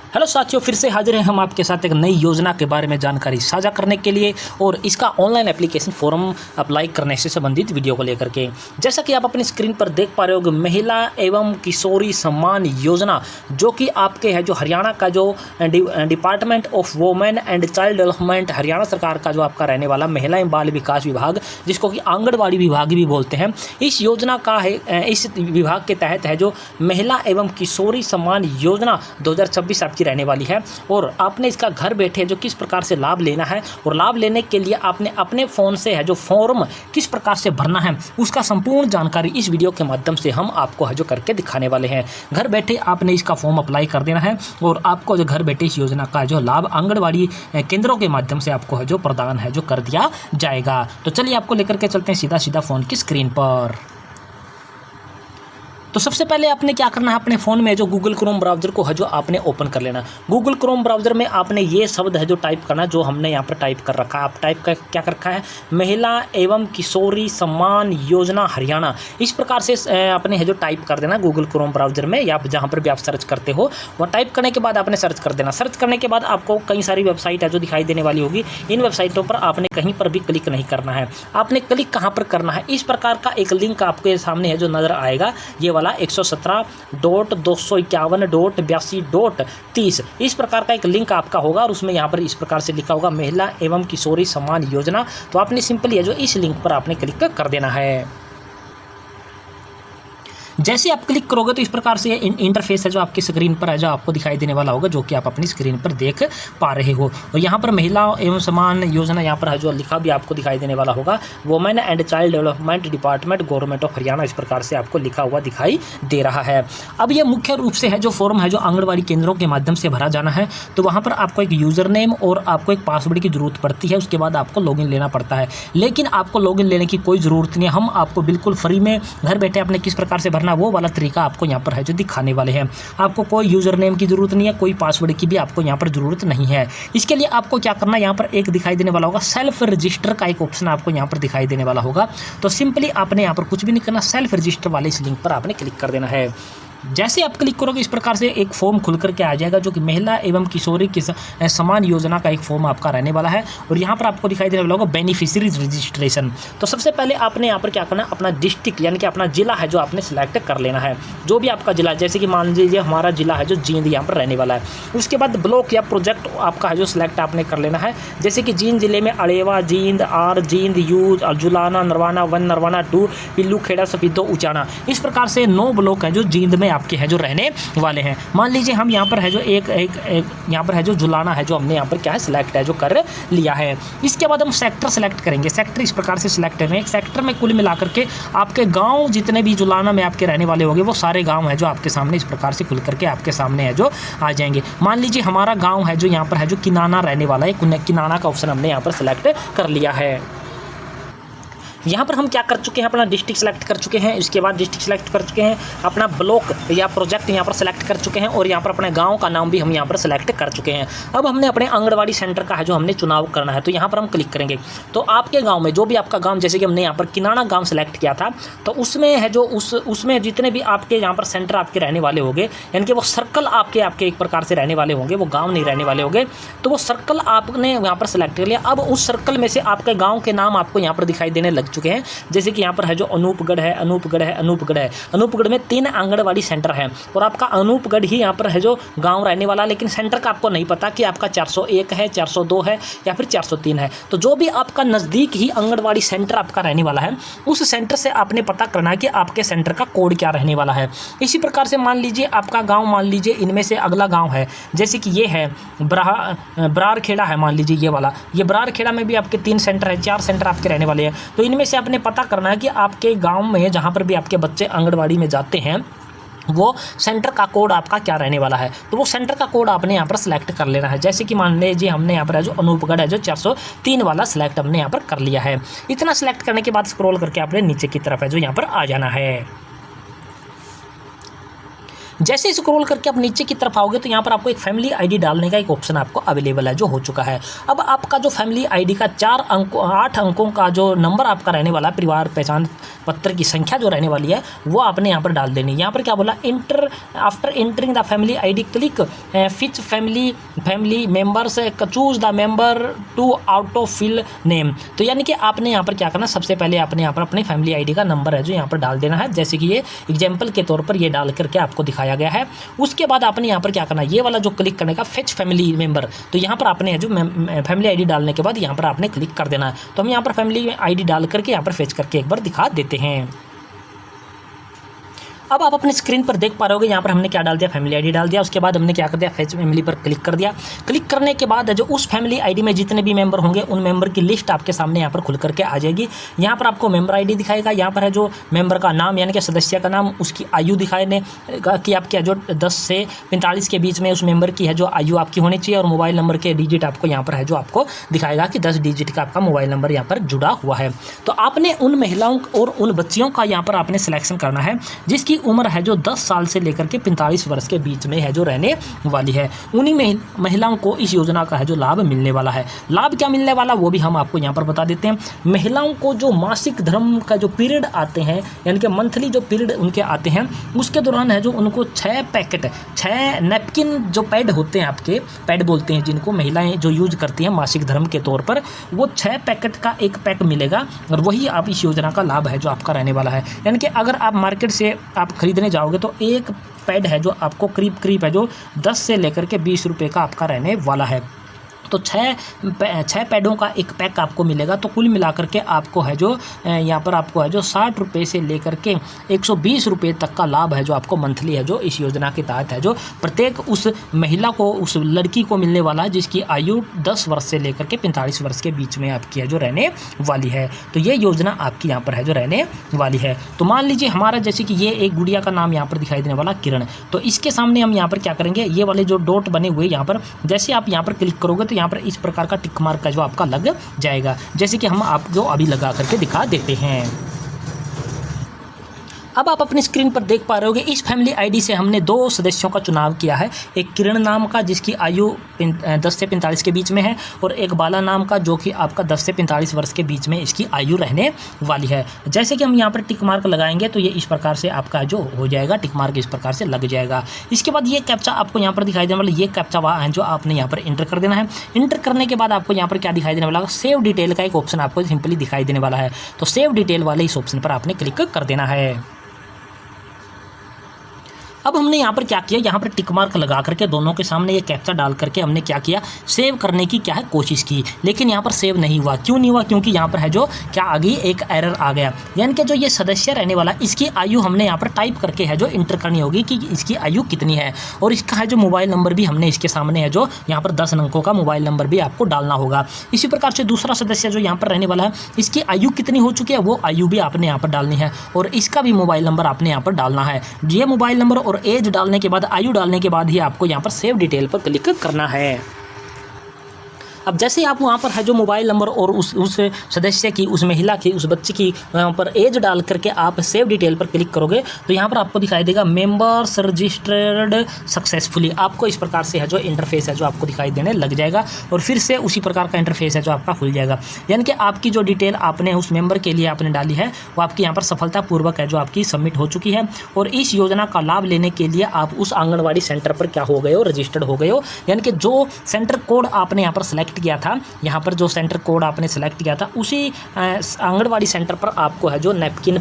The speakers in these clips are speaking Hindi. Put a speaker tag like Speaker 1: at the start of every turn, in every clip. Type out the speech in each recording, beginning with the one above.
Speaker 1: हेलो साथियों, फिर से हाजिर हैं हम आपके साथ एक नई योजना के बारे में जानकारी साझा करने के लिए और इसका ऑनलाइन एप्लीकेशन फॉर्म अप्लाई करने से संबंधित वीडियो को लेकर के। जैसा कि आप अपनी स्क्रीन पर देख पा रहे हो, महिला एवं किशोरी सम्मान योजना जो कि आपके है जो हरियाणा का जो department of women and child development Haryana सरकार का जो आपका रहने वाला महिला एवं बाल विकास विभाग, जिसको कि आंगनबाड़ी विभाग भी बोलते हैं, इस योजना का है, इस विभाग के तहत है जो महिला एवं किशोरी सम्मान योजना 2026 की रहने वाली है। और आपने इसका घर बैठे जो किस प्रकार से लाभ लेना है और लाभ लेने के लिए आपने अपने फ़ोन से है जो फॉर्म किस प्रकार से भरना है, उसका संपूर्ण जानकारी इस वीडियो के माध्यम से हम आपको है जो करके दिखाने वाले हैं। घर बैठे आपने इसका फॉर्म अप्लाई कर देना है और आपको जो घर बैठे इस योजना का जो लाभ आंगनबाड़ी केंद्रों के माध्यम से आपको है जो प्रदान है जो कर दिया जाएगा। तो चलिए आपको लेकर के चलते हैं सीधा सीधा फ़ोन की स्क्रीन पर। तो सबसे पहले आपने क्या करना है, अपने फ़ोन में जो गूगल क्रोम ब्राउज़र को है जो आपने ओपन कर लेना। गूगल क्रोम ब्राउज़र में आपने ये शब्द है जो टाइप करना, जो हमने यहाँ पर टाइप कर रखा है। आप टाइप कर क्या कर रखा है, महिला एवं किशोरी सम्मान योजना हरियाणा। इस प्रकार से आपने है जो टाइप कर देना गूगल क्रोम ब्राउज़र में या जहाँ पर भी आप सर्च करते हो, वह टाइप करने के बाद आपने सर्च कर देना। सर्च करने के बाद आपको कई सारी वेबसाइट है जो दिखाई देने वाली होगी। इन वेबसाइटों पर आपने कहीं पर भी क्लिक नहीं करना है। आपने क्लिक कहाँ पर करना है, इस प्रकार का एक लिंक आपके सामने है जो नज़र आएगा, ये वाला 117.251.82.30 इस प्रकार का एक लिंक आपका होगा और उसमें यहाँ पर इस प्रकार से लिखा होगा महिला एवं किशोरी सम्मान योजना। तो आपने सिंपली है जो इस लिंक पर आपने क्लिक कर देना है। जैसे आप क्लिक करोगे तो इस प्रकार से इंटरफेस है जो आपकी स्क्रीन पर है जो आपको दिखाई देने वाला होगा, जो कि आप अपनी स्क्रीन पर देख पा रहे हो। और यहाँ पर महिला एवं सम्मान योजना यहाँ पर है जो लिखा भी आपको दिखाई देने वाला होगा, women and child development department government of Haryana, इस प्रकार से आपको लिखा हुआ दिखाई दे रहा है। अब ये मुख्य रूप से है जो फॉर्म है जो आंगनबाड़ी केंद्रों के माध्यम से भरा जाना है। तो वहाँ पर आपको एक यूज़र नेम और आपको एक पासवर्ड की ज़रूरत पड़ती है, उसके बाद आपको लॉगिन लेना पड़ता है। लेकिन आपको लॉगिन लेने की कोई ज़रूरत नहीं है, हम आपको बिल्कुल फ्री में घर बैठे आपने किस प्रकार से भरना वो वाला तरीका आपको यहाँ पर है जो दिखाने वाले हैं। आपको कोई यूजर नेम की जरूरत नहीं है, कोई पासवर्ड की भी आपको यहाँ पर जरूरत नहीं है। इसके लिए आपको क्या करना है, यहाँ पर एक दिखाई देने वाला होगा सेल्फ रजिस्टर का एक ऑप्शन आपको यहाँ पर दिखाई देने वाला होगा। तो सिंपली आपने यहाँ पर कुछ भी नहीं करना, सेल्फ रजिस्टर वाले इस लिंक पर आपने क्लिक कर देना है। जैसे आप क्लिक करोगे इस प्रकार से एक फॉर्म खुल करके आ जाएगा, जो कि महिला एवं किशोरी सम्मान योजना का एक फॉर्म आपका रहने वाला है। और यहाँ पर आपको दिखाई देने वाला होगा बेनिफिशियरीज रजिस्ट्रेशन। तो सबसे पहले आपने यहाँ पर क्या करना है, अपना डिस्ट्रिक्ट यानी कि अपना जिला है जो आपने सिलेक्ट कर लेना है, जो भी आपका जिला, जैसे कि मान लीजिए हमारा जिला है जो जींद यहाँ पर रहने वाला है। उसके बाद ब्लॉक या प्रोजेक्ट आपका है जो सिलेक्ट आपने कर लेना है, जैसे कि जींद जिले में अड़ेवा, जींद, आर, जींद, यूज, जुलाना, नरवाना 1, नरवाना 2, पिल्लू, खेड़ा, सफीदो, उचाना, इस प्रकार से 9 ब्लॉक हैं जो जींद में आपके हैं जो रहने वाले हैं। मान लीजिए हम यहाँ पर है जो एक यहाँ पर है जो जुलाना है जो हमने यहाँ पर क्या है सिलेक्ट है जो कर लिया है। इसके बाद हम सेक्टर सेलेक्ट करेंगे। सेक्टर इस प्रकार से सिलेक्ट करेंगे। एक सेक्टर में कुल मिलाकर के आपके गांव जितने भी जुलाना में आपके रहने वाले होंगे वो सारे गांव है जो आपके सामने इस प्रकार से खुल करके आपके सामने है जो आ जाएंगे। मान लीजिए हमारा गाँव है जो यहाँ पर है जो किनाना रहने वाला है, किनाना का ऑप्शन हमने यहाँ पर सिलेक्ट कर लिया है। यहाँ पर हम क्या कर चुके हैं, अपना डिस्ट्रिक्ट सेलेक्ट कर चुके हैं। इसके बाद डिस्ट्रिक्ट सेलेक्ट कर चुके हैं, अपना ब्लॉक या प्रोजेक्ट यहाँ पर सेलेक्ट कर चुके हैं और यहाँ पर अपने गांव का नाम भी हम यहाँ पर सेलेक्ट कर चुके हैं। अब हमने अपने आंगनबाड़ी सेंटर का है जो हमने चुनाव करना है, तो यहाँ पर हम क्लिक करेंगे। तो आपके गाँव में जो भी आपका गाँव, जैसे कि हमने यहाँ पर किनाना गाँव सेलेक्ट किया था, तो उसमें है जो उसमें जितने भी आपके यहाँ पर सेंटर आपके रहने वाले होंगे, यानी कि वो सर्कल आपके एक प्रकार से रहने वाले होंगे, वो गाँव नहीं रहने वाले होंगे, तो वो सर्कल आपने यहाँ पर सेलेक्ट कर लिया। अब उस सर्कल में से आपके गाँव के नाम आपको यहाँ पर दिखाई देने लग चुके हैं, जैसे कि यहाँ पर है जो अनूपगढ़ है, अनूपगढ़ है, अनूपगढ़ है। अनूपगढ़ में 3 आंगनबाड़ी सेंटर हैं और आपका अनूपगढ़ ही यहाँ पर है जो गांव रहने वाला, लेकिन सेंटर का आपको नहीं पता कि आपका 401 है, 402 है या फिर 403 है। तो जो भी आपका नज़दीक ही आंगनबाड़ी सेंटर आपका रहने वाला है, उस सेंटर से आपने पता करना है कि आपके सेंटर का कोड क्या रहने वाला है। इसी प्रकार से मान लीजिए आपका गाँव, मान लीजिए इनमें से अगला गाँव है, जैसे कि ये है बरार खेड़ा है, मान लीजिए ये वाला, ये बरार खेड़ा में भी आपके 3 सेंटर है, 4 सेंटर आपके रहने वाले हैं। तो इनमें से आपने पता करना है कि आपके गांव में जहां पर भी आपके बच्चे आंगनबाड़ी में जाते हैं वो सेंटर का कोड आपका क्या रहने वाला है। तो वो सेंटर का कोड आपने यहाँ पर सिलेक्ट कर लेना है। जैसे कि मान लीजिए हमने यहाँ पर है जो अनूपगढ़ है जो 403 वाला सिलेक्ट हमने यहाँ पर कर लिया है। इतना सिलेक्ट करने के बाद स्क्रॉल करके आपने नीचे की तरफ है जो यहाँ पर आ जाना है। जैसे स्क्रॉल करके आप नीचे की तरफ आओगे तो यहाँ पर आपको एक फैमिली आईडी डालने का एक ऑप्शन आपको अवेलेबल है जो हो चुका है। अब आपका जो फैमिली आईडी का 8 अंकों का जो नंबर आपका रहने वाला है, परिवार पहचान पत्र की संख्या जो रहने वाली है वो आपने यहाँ पर डाल देनी है। यहाँ पर क्या बोला, after entering the family ID click fetch family members choose the member to auto fill name. तो यानी कि आपने यहाँ पर क्या करना, सबसे पहले आपने यहाँ पर अपनी फैमिली आईडी का नंबर है जो यहाँ पर डाल देना है, जैसे कि ये एग्जाम्पल के तौर पर ये डाल करके आपको दिखाया गया है। उसके बाद आपने यहाँ पर क्या करना, ये वाला जो क्लिक करने का फेच फैमिली मेंबर, तो यहाँ पर आपने जो फैमिली आईडी डालने के बाद यहाँ पर आपने क्लिक कर देना है। तो हम यहाँ पर फैमिली आईडी डाल करके यहाँ पर फेच करके एक बार दिखा देते हैं। अब आप अपने स्क्रीन पर देख पा रहे होगे यहाँ पर हमने क्या डाल दिया, फैमिली आईडी डाल दिया। उसके बाद हमने क्या कर दिया, फेच फैमिली पर क्लिक कर दिया। क्लिक करने के बाद जो उस फैमिली आईडी में जितने भी मेंबर होंगे उन मेंबर की लिस्ट आपके सामने यहाँ पर खुल करके आ जाएगी। यहाँ पर आपको मेंबर आईडी दिखाएगा, यहाँ पर है जो मेंबर का नाम यानी कि सदस्य का नाम, उसकी आयु दिखाने कि आपकी जो 10 से 45 के बीच में उस मेंबर की है जो आयु आपकी होनी चाहिए, और मोबाइल नंबर के डिजिट आपको यहाँ पर है जो आपको दिखाएगा कि 10 डिजिट का आपका मोबाइल नंबर यहाँ पर जुड़ा हुआ है। तो आपने उन महिलाओं और उन बच्चियों का यहाँ पर आपने सिलेक्शन करना है जिसकी उम्र है जो 10 साल से लेकर के 45 वर्ष के बीच में है जो रहने वाली है। उन्हीं महिलाओं को इस योजना का है जो लाभ मिलने वाला है। लाभ क्या मिलने वाला वो भी हम आपको यहाँ पर बता देते हैं। महिलाओं को जो मासिक धर्म का जो पीरियड आते हैं यानी कि मंथली जो पीरियड उनके आते हैं उसके दौरान है जो उनको 6 नैपकिन जो पैड होते हैं, आपके पैड बोलते हैं जिनको महिलाएं जो यूज करती हैं मासिक धर्म के तौर पर, वो 6 पैकेट का एक पैक मिलेगा और वही आप इस योजना का लाभ है जो आपका रहने वाला है। यानी कि अगर आप मार्केट से आप खरीदने जाओगे तो एक पैड है जो आपको करीब है जो 10 से लेकर के 20 रुपये का आपका रहने वाला है। तो 6 पैडों का एक पैक आपको मिलेगा। तो कुल मिलाकर के आपको है जो यहाँ पर आपको है जो 60 रुपये से लेकर के 120 रुपये तक का लाभ है जो आपको मंथली है जो इस योजना के तहत है जो प्रत्येक उस महिला को, उस लड़की को मिलने वाला है जिसकी आयु 10 वर्ष से लेकर के 45 वर्ष के बीच में आपकी है जो रहने वाली है। तो ये योजना आपकी यहाँ पर है जो रहने वाली है। तो मान लीजिए हमारा जैसे कि ये एक गुड़िया का नाम यहाँ पर दिखाई देने वाला किरण, तो इसके सामने हम यहाँ पर क्या करेंगे, ये वाले जो डॉट बने हुए यहाँ पर जैसे आप यहाँ पर क्लिक करोगे तो यहाँ पर इस प्रकार का टिक मार्क का जो आपका लग जाएगा, जैसे कि हम आपको अभी लगा करके दिखा देते हैं। अब आप अपनी स्क्रीन पर देख पा रहे होगे इस फैमिली आईडी से हमने 2 सदस्यों का चुनाव किया है। एक किरण नाम का जिसकी आयु 10 से 45 के बीच में है, और एक बाला नाम का जो कि आपका 10 से 45 वर्ष के बीच में इसकी आयु रहने वाली है। जैसे कि हम यहाँ पर टिक मार्क लगाएंगे तो ये इस प्रकार से आपका जो हो जाएगा, टिक मार्क इस प्रकार से लग जाएगा। इसके बाद ये कैप्चा आपको यहाँ पर दिखाई देने वाला, ये कैप्चा है जो आपने यहाँ पर इंटर कर देना है। इंटर करने के बाद आपको यहाँ पर क्या दिखाई देने वाला, सेव डिटेल का एक ऑप्शन आपको सिंपली दिखाई देने वाला है। तो सेव डिटेल वाले इस ऑप्शन पर आपने क्लिक कर देना है। अब हमने यहाँ पर क्या किया, यहाँ पर टिक मार्क लगा करके दोनों के सामने ये कैप्चा डाल करके हमने क्या किया, सेव करने की क्या है कोशिश की, लेकिन यहाँ पर सेव नहीं हुआ। क्यों नहीं हुआ, क्योंकि यहाँ पर है जो क्या आ गई, एक एरर आ गया। यानी कि जो ये सदस्य रहने वाला इसकी आयु हमने यहाँ पर टाइप करके है जो इंटर करनी होगी कि इसकी आयु कितनी है, और इसका है जो मोबाइल नंबर भी हमने इसके सामने है जो यहाँ पर 10 अंकों का मोबाइल नंबर भी आपको डालना होगा। इसी प्रकार से दूसरा सदस्य जो यहाँ पर रहने वाला है इसकी आयु कितनी हो चुकी है वो आयु भी आपने यहाँ पर डालनी है, और इसका भी मोबाइल नंबर आपने यहाँ पर डालना है। ये मोबाइल नंबर और एज डालने के बाद, आयु डालने के बाद ही आपको यहाँ पर सेव डिटेल पर क्लिक करना है। अब जैसे आप वहाँ पर है जो मोबाइल नंबर और उस सदस्य की, उस महिला की, उस बच्चे की वहाँ पर एज डाल करके आप सेव डिटेल पर क्लिक करोगे तो यहाँ पर आपको दिखाई देगा मेंबर्स रजिस्टर्ड सक्सेसफुली। आपको इस प्रकार से है जो इंटरफेस है जो आपको दिखाई देने लग जाएगा, और फिर से उसी प्रकार का इंटरफेस है जो आपका खुल जाएगा। यानी कि आपकी जो डिटेल आपने उस मेंबर के लिए आपने डाली है वो आपकी यहाँ पर सफलतापूर्वक है जो आपकी सबमिट हो चुकी है, और इस योजना का लाभ लेने के लिए आप उस आंगनबाड़ी सेंटर पर क्या हो गए हो, रजिस्टर्ड हो गए हो। यानी कि जो सेंटर कोड आपने यहाँ पर सेलेक्ट किया था, यहाँ पर जो सेंटर कोड आपने सेलेक्ट किया था उसी आंगनवाड़ी सेंटर पर आपको है जो नैपकिन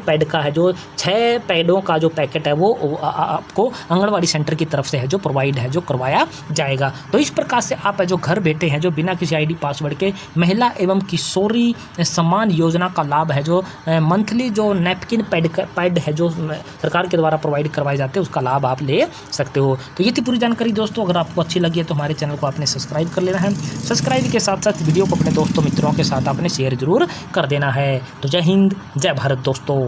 Speaker 1: पैड का है जो 6 पैडों का जो पैकेट है वो आपको आंगनवाड़ी सेंटर की तरफ से है जो प्रोवाइड है जो करवाया जाएगा। तो इस प्रकार से आप है जो घर बैठे हैं जो बिना किसी आईडी पासवर्ड के महिला एवं किशोरी सम्मान योजना का लाभ है जो मंथली जो नैपकिन पैड है जो सरकार के द्वारा प्रोवाइड करवाए जाते हैं उसका लाभ आप ले सकते हो। तो ये थी पूरी जानकारी दोस्तों। अगर आपको अच्छी लगी है तो हमारे चैनल को आपने सब्सक्राइब कर लेना है। सब्सक्राइब के साथ साथ वीडियो को अपने दोस्तों मित्रों के साथ आपने शेयर जरूर कर देना है। तो जय हिंद, जय भारत दोस्तों।